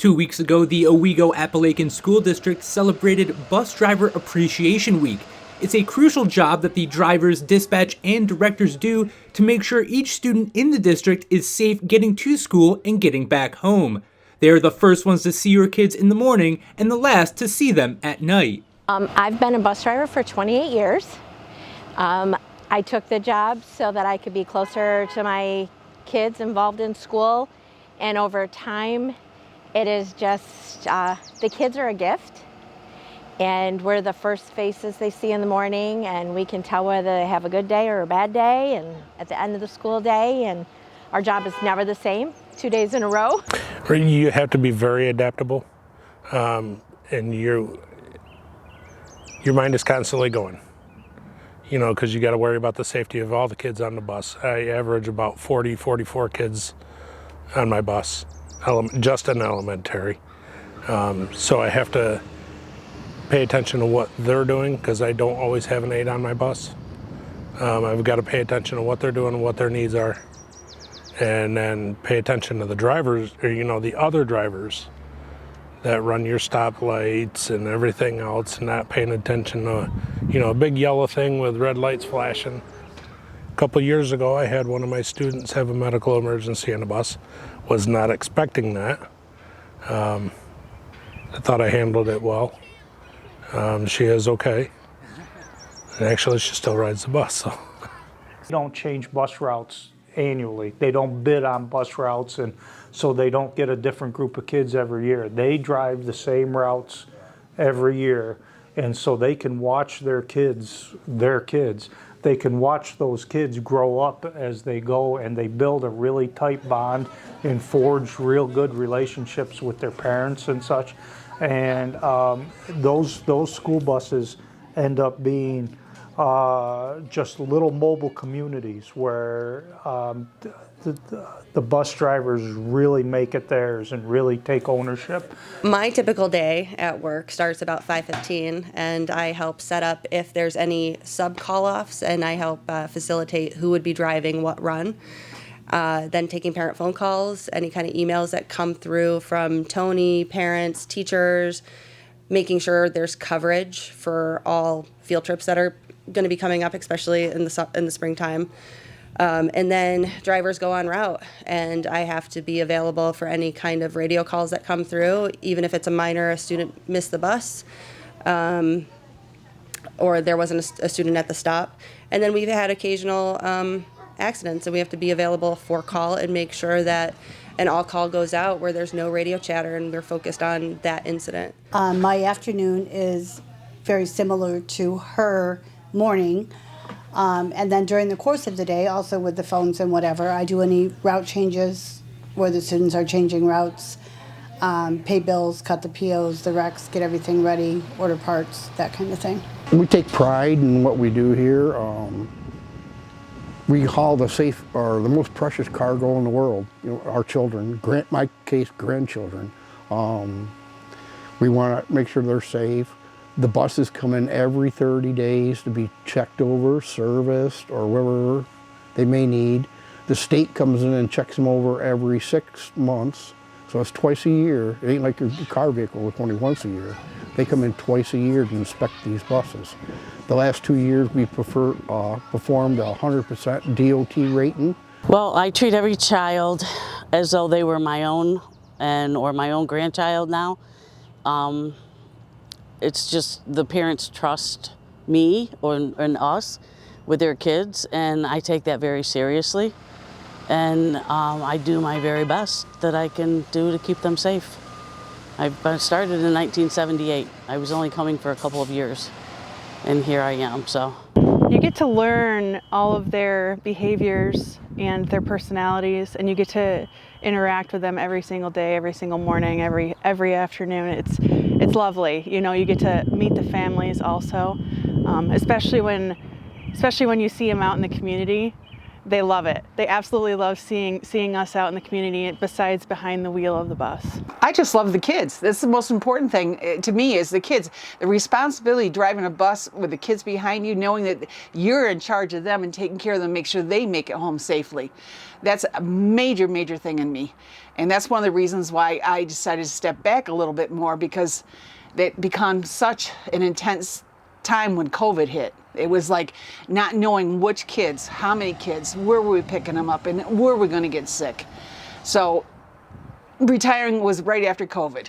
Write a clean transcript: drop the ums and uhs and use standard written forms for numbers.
2 weeks ago, the Owego-Appalachian School District celebrated Bus Driver Appreciation Week. It's a crucial job that the drivers, dispatch, and directors do to make sure each student in the district is safe getting to school and getting back home. They are the first ones to see your kids in the morning and the last to see them at night. I've been a bus driver for 28 years. I took the job so that I could be closer to my kids involved in school, and over time, it is just, the kids are a gift, and we're the first faces they see in the morning, and we can tell whether they have a good day or a bad day, and at the end of the school day, and our job is never the same, 2 days in a row. You have to be very adaptable, and your mind is constantly going, because you got to worry about the safety of all the kids on the bus. I average about 44 kids on my bus. Just an elementary. So I have to pay attention to what they're doing because I don't always have an aide on my bus. I've got to pay attention to what they're doing and what their needs are. And then pay attention to the drivers, or the other drivers that run your stoplights and everything else, not paying attention to, a big yellow thing with red lights flashing. A couple years ago, I had one of my students have a medical emergency on the bus. Was not expecting that. I thought I handled it well. She is okay. And actually, she still rides the bus. So. They don't change bus routes annually. They don't bid on bus routes, and so they don't get a different group of kids every year. They drive the same routes every year, and so they can watch their kids. They can watch those kids grow up as they go, and they build a really tight bond and forge real good relationships with their parents and such. And those school buses end up being just little mobile communities where the bus drivers really make it theirs and really take ownership. My typical day at work starts about 5:15, and I help set up if there's any sub call-offs, and I help facilitate who would be driving what run. Then taking parent phone calls, any kind of emails that come through from Tony, parents, teachers, making sure there's coverage for all field trips that are going to be coming up, especially in the springtime. And then drivers go en route, and I have to be available for any kind of radio calls that come through, even if it's a student missed the bus, or there wasn't a student at the stop. And then we've had occasional accidents, and we have to be available for call and make sure that an all call goes out where there's no radio chatter and we're focused on that incident. My afternoon is very similar to her morning. And then during the course of the day, also with the phones and whatever, I do any route changes where the students are changing routes, pay bills, cut the POs, the recs, get everything ready, order parts, that kind of thing. We take pride in what we do here. We haul the most precious cargo in the world, our children, my case, grandchildren. We want to make sure they're safe. The buses come in every 30 days to be checked over, serviced, or whatever they may need. The state comes in and checks them over every 6 months, so it's twice a year. It ain't like your car vehicle with only once a year. They come in twice a year to inspect these buses. The last 2 years we performed a 100% DOT rating. Well, I treat every child as though they were my own or my own grandchild now. It's just the parents trust me and us with their kids, and I take that very seriously. And I do my very best that I can do to keep them safe. I started in 1978. I was only coming for a couple of years, and here I am, so. You get to learn all of their behaviors and their personalities, and you get to interact with them every single day, every single morning, every afternoon. It's lovely. You get to meet the families also, especially when you see them out in the community. they love it. They absolutely love seeing us out in the community besides behind the wheel of the bus. I just love the kids. That's the most important thing to me, is the kids. The responsibility of driving a bus with the kids behind you, knowing that you're in charge of them and taking care of them, make sure they make it home safely. That's a major, major thing in me. And that's one of the reasons why I decided to step back a little bit more, because it became such an intense time when COVID hit. It was like not knowing which kids, how many kids, where were we picking them up, and where were we going to get sick. So retiring was right after COVID.